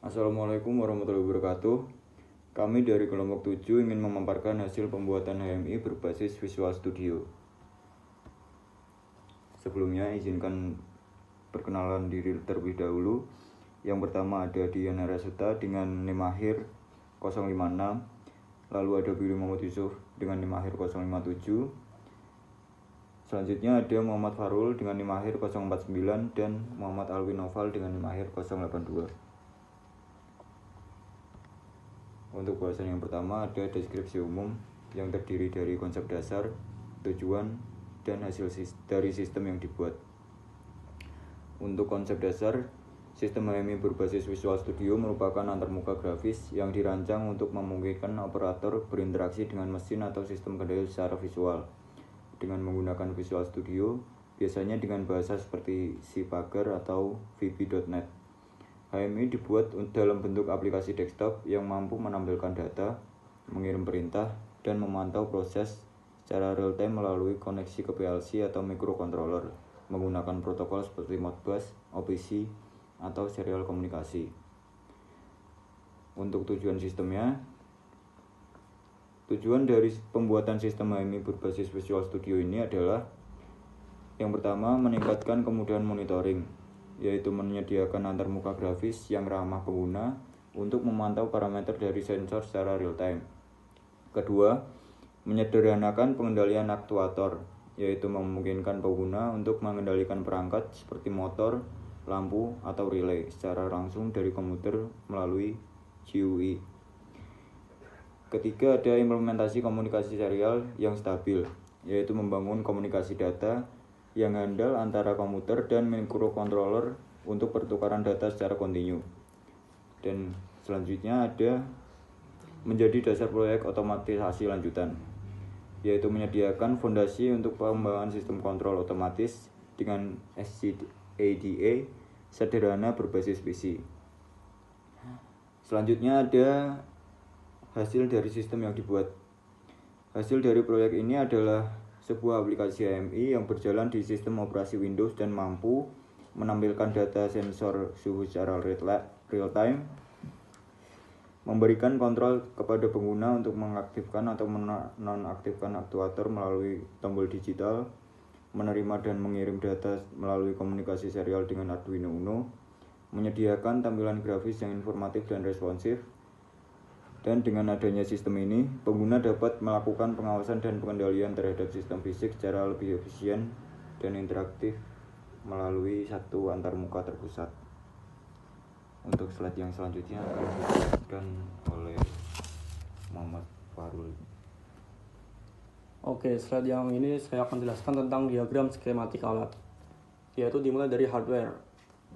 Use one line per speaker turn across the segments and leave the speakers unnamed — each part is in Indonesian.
Assalamualaikum warahmatullahi wabarakatuh. Kami dari kelompok 7 ingin memaparkan hasil pembuatan HMI berbasis Visual Studio. Sebelumnya izinkan perkenalan diri terlebih dahulu. Yang pertama ada Dian Narasuta dengan NIM akhir 056. Lalu ada Billy Muhammad Yusuf dengan NIM akhir 057. Selanjutnya ada Muhammad Farul dengan NIM akhir 049 dan Muhammad Alwi Noval dengan NIM akhir 082. Untuk bahasan yang pertama ada deskripsi umum yang terdiri dari konsep dasar, tujuan, dan hasil dari sistem yang dibuat. Untuk konsep dasar, sistem HMI berbasis Visual Studio merupakan antarmuka grafis yang dirancang untuk memungkinkan operator berinteraksi dengan mesin atau sistem kendali secara visual. Dengan menggunakan Visual Studio, biasanya dengan bahasa seperti C Pager atau VB.NET. HMI dibuat dalam bentuk aplikasi desktop yang mampu menampilkan data, mengirim perintah, dan memantau proses secara real-time melalui koneksi ke PLC atau microcontroller menggunakan protokol seperti Modbus, OPC, atau serial komunikasi. Untuk tujuan sistemnya, tujuan dari pembuatan sistem HMI berbasis Visual Studio ini adalah yang pertama, meningkatkan kemudahan monitoring, yaitu menyediakan antarmuka grafis yang ramah pengguna untuk memantau parameter dari sensor secara real-time. Kedua, menyederhanakan pengendalian aktuator, yaitu memungkinkan pengguna untuk mengendalikan perangkat seperti motor, lampu, atau relay secara langsung dari komputer melalui GUI. Ketiga, ada implementasi komunikasi serial yang stabil, yaitu membangun komunikasi data yang handal antara komputer dan microcontroller untuk pertukaran data secara kontinu. Dan selanjutnya ada menjadi dasar proyek otomatisasi lanjutan, yaitu menyediakan fondasi untuk pengembangan sistem kontrol otomatis dengan SCADA sederhana berbasis PC. Selanjutnya ada hasil dari sistem yang dibuat. Hasil dari proyek ini adalah sebuah aplikasi HMI yang berjalan di sistem operasi Windows dan mampu menampilkan data sensor suhu secara real time, memberikan kontrol kepada pengguna untuk mengaktifkan atau menonaktifkan aktuator melalui tombol digital, menerima dan mengirim data melalui komunikasi serial dengan Arduino Uno, menyediakan tampilan grafis yang informatif dan responsif. Dan dengan adanya sistem ini, pengguna dapat melakukan pengawasan dan pengendalian terhadap sistem fisik secara lebih efisien dan interaktif melalui satu antarmuka terpusat. Untuk slide yang selanjutnya akan dijelaskan oleh Muhammad Farul.
Oke, slide yang ini saya akan jelaskan tentang diagram skematik alat, yaitu dimulai dari hardware.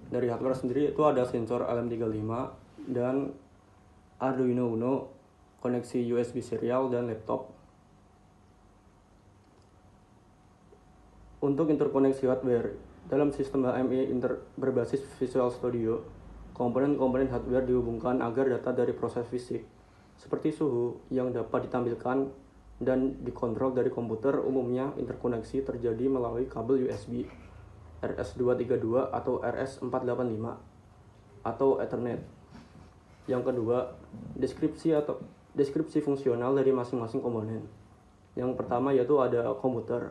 Dari hardware sendiri itu ada sensor LM35 dan Arduino Uno, koneksi USB serial, dan laptop. Untuk interkoneksi hardware, dalam sistem HMI berbasis Visual Studio, komponen-komponen hardware dihubungkan agar data dari proses fisik, seperti suhu, yang dapat ditampilkan dan dikontrol dari komputer umumnya interkoneksi terjadi melalui kabel USB RS232 atau RS485 atau Ethernet. Yang kedua, deskripsi fungsional dari masing-masing komponen. Yang pertama yaitu ada komputer.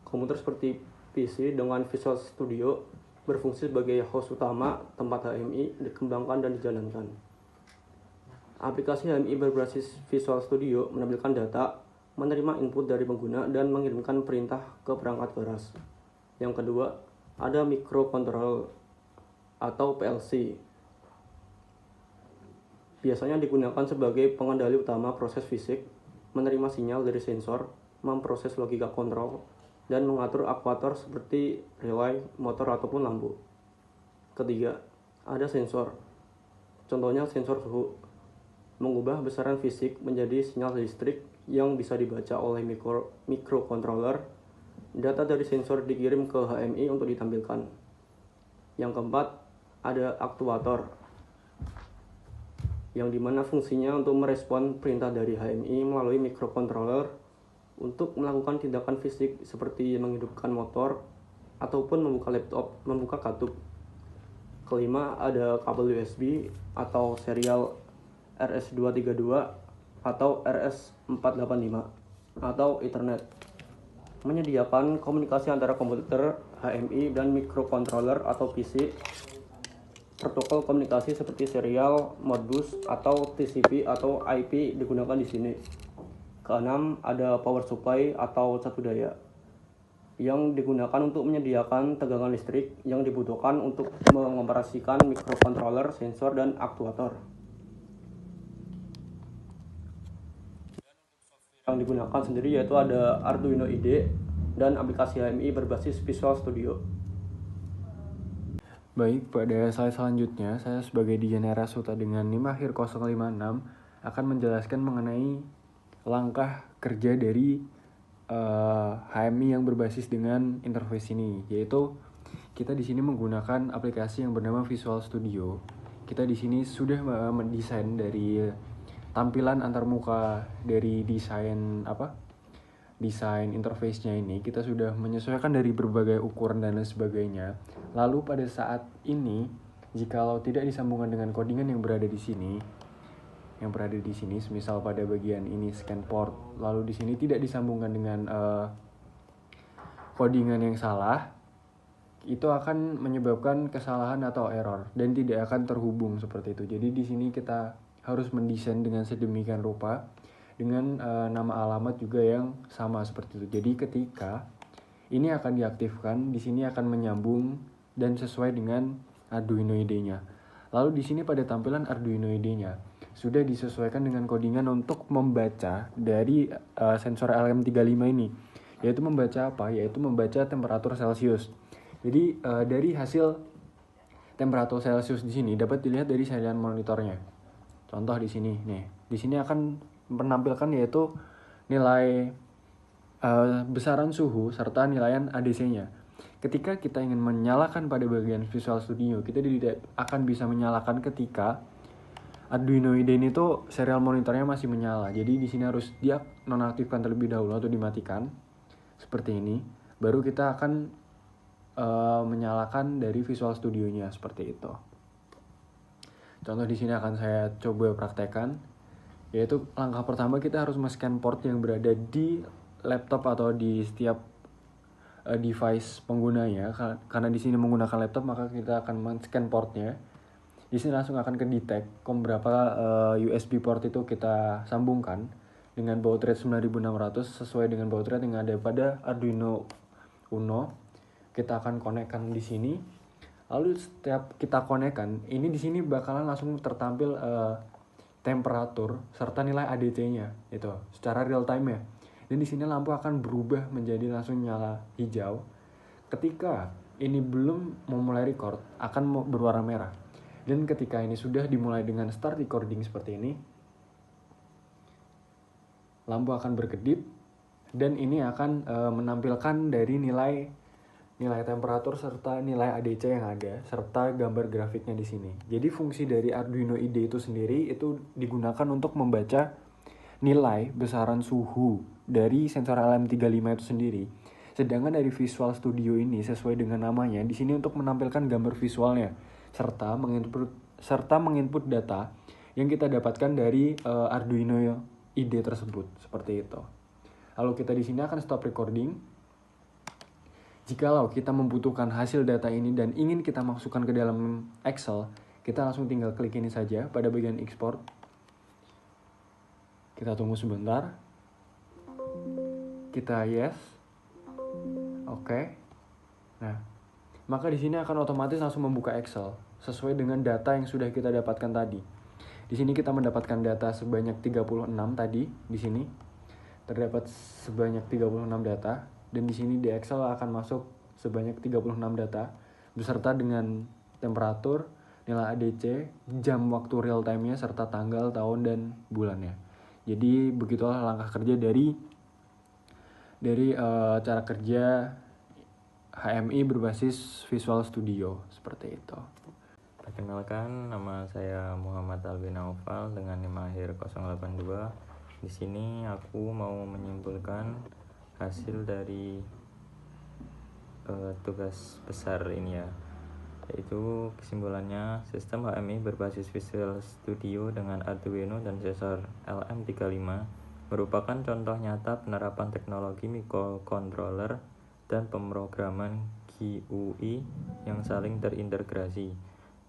Komputer seperti PC dengan Visual Studio berfungsi sebagai host utama tempat HMI dikembangkan dan dijalankan. Aplikasi HMI berbasis Visual Studio menampilkan data, menerima input dari pengguna, dan mengirimkan perintah ke perangkat keras. Yang kedua, ada microcontroller atau PLC. Biasanya digunakan sebagai pengendali utama proses fisik, menerima sinyal dari sensor, memproses logika kontrol, dan mengatur aktuator seperti relay, motor, ataupun lampu. Ketiga, ada sensor. Contohnya sensor suhu, mengubah besaran fisik menjadi sinyal listrik yang bisa dibaca oleh microcontroller. Data dari sensor dikirim ke HMI untuk ditampilkan. Yang keempat, ada aktuator, yang dimana fungsinya untuk merespon perintah dari HMI melalui microcontroller untuk melakukan tindakan fisik seperti menghidupkan motor ataupun membuka laptop, membuka katup. Kelima, ada kabel USB atau serial RS232 atau RS485 atau Ethernet. Menyediakan komunikasi antara komputer, HMI, dan microcontroller atau PC. Protokol komunikasi seperti serial, Modbus, atau TCP atau IP digunakan di sini. Keenam, ada power supply atau catu daya yang digunakan untuk menyediakan tegangan listrik yang dibutuhkan untuk mengoperasikan microcontroller, sensor, dan aktuator. Yang digunakan sendiri yaitu ada Arduino IDE dan aplikasi HMI berbasis Visual Studio.
Baik, pada slide selanjutnya, saya sebagai Dijan Rasuta dengan NIM akhir 056 akan menjelaskan mengenai langkah kerja dari HMI yang berbasis dengan interface ini, yaitu kita di sini menggunakan aplikasi yang bernama Visual Studio. Kita di sini sudah mendesain dari tampilan antarmuka dari desain interface-nya ini. Kita sudah menyesuaikan dari berbagai ukuran dan lain sebagainya. Lalu pada saat ini, jikalau tidak disambungkan dengan codingan yang berada di sini, semisal pada bagian ini scan port, lalu di sini tidak disambungkan dengan codingan yang salah, itu akan menyebabkan kesalahan atau error dan tidak akan terhubung seperti itu. Jadi di sini kita harus mendesain dengan sedemikian rupa dengan nama alamat juga yang sama seperti itu. Jadi ketika ini akan diaktifkan, di sini akan menyambung dan sesuai dengan Arduino IDE-nya. Lalu di sini pada tampilan Arduino IDE-nya sudah disesuaikan dengan codingan untuk membaca dari sensor LM35 ini. Yaitu membaca apa? Yaitu membaca temperatur Celcius. Jadi dari hasil temperatur Celcius di sini dapat dilihat dari serial monitornya. Contoh di sini, nih. Di sini akan menampilkan yaitu nilai besaran suhu serta nilaian ADC-nya. Ketika kita ingin menyalakan pada bagian Visual Studio, kita tidak akan bisa menyalakan ketika Arduino IDE ini tuh serial monitornya masih menyala. Jadi di sini harus dia nonaktifkan terlebih dahulu atau dimatikan seperti ini. Baru kita akan menyalakan dari Visual Studio-nya seperti itu. Contoh di sini akan saya coba praktekkan, yaitu langkah pertama kita harus men-scan port yang berada di laptop atau di setiap device penggunanya. Karena di sini menggunakan laptop, maka kita akan men-scan portnya. Di sini langsung akan ke-detect berapa USB port itu kita sambungkan dengan baud rate 9600 sesuai dengan baud rate yang ada pada Arduino Uno. Kita akan konekkan di sini. Lalu setiap kita konekkan, ini di sini bakalan langsung tertampil temperatur serta nilai ADC-nya itu secara real time ya. Dan di sini lampu akan berubah menjadi langsung nyala hijau. Ketika ini belum memulai record, akan berwarna merah. Dan ketika ini sudah dimulai dengan start recording seperti ini, lampu akan berkedip dan ini akan menampilkan dari nilai temperatur serta nilai ADC yang ada serta gambar grafiknya di sini. Jadi fungsi dari Arduino IDE itu sendiri itu digunakan untuk membaca nilai besaran suhu dari sensor LM35 itu sendiri. Sedangkan dari Visual Studio ini sesuai dengan namanya di sini untuk menampilkan gambar visualnya serta menginput data yang kita dapatkan dari Arduino IDE tersebut seperti itu. Lalu kita di sini akan stop recording. Jikalau kita membutuhkan hasil data ini dan ingin kita masukkan ke dalam Excel, kita langsung tinggal klik ini saja pada bagian export. Kita tunggu sebentar. Kita yes. Oke. Nah, maka di sini akan otomatis langsung membuka Excel sesuai dengan data yang sudah kita dapatkan tadi. Di sini kita mendapatkan data sebanyak 36 tadi di sini. Terdapat sebanyak 36 data dan di sini di Excel akan masuk sebanyak 36 data beserta dengan temperatur, nilai ADC, jam waktu real time-nya serta tanggal, tahun dan bulannya. Jadi begitulah langkah kerja dari cara kerja HMI berbasis Visual Studio seperti itu.
Perkenalkan, nama saya Muhammad Alvin Naufal dengan NIM akhir 082. Di sini aku mau menyimpulkan hasil dari tugas besar ini ya. Yaitu kesimpulannya, sistem HMI berbasis Visual Studio dengan Arduino dan sensor LM35 merupakan contoh nyata penerapan teknologi microcontroller dan pemrograman GUI yang saling terintegrasi.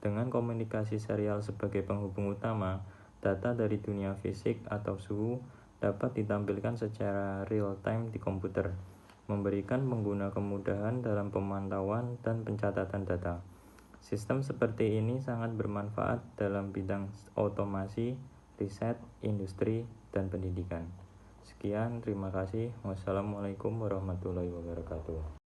Dengan komunikasi serial sebagai penghubung utama, data dari dunia fisik atau suhu dapat ditampilkan secara real-time di komputer, memberikan pengguna kemudahan dalam pemantauan dan pencatatan data. Sistem seperti ini sangat bermanfaat dalam bidang otomasi, riset, industri, dan pendidikan. Sekian, terima kasih. Wassalamualaikum warahmatullahi wabarakatuh.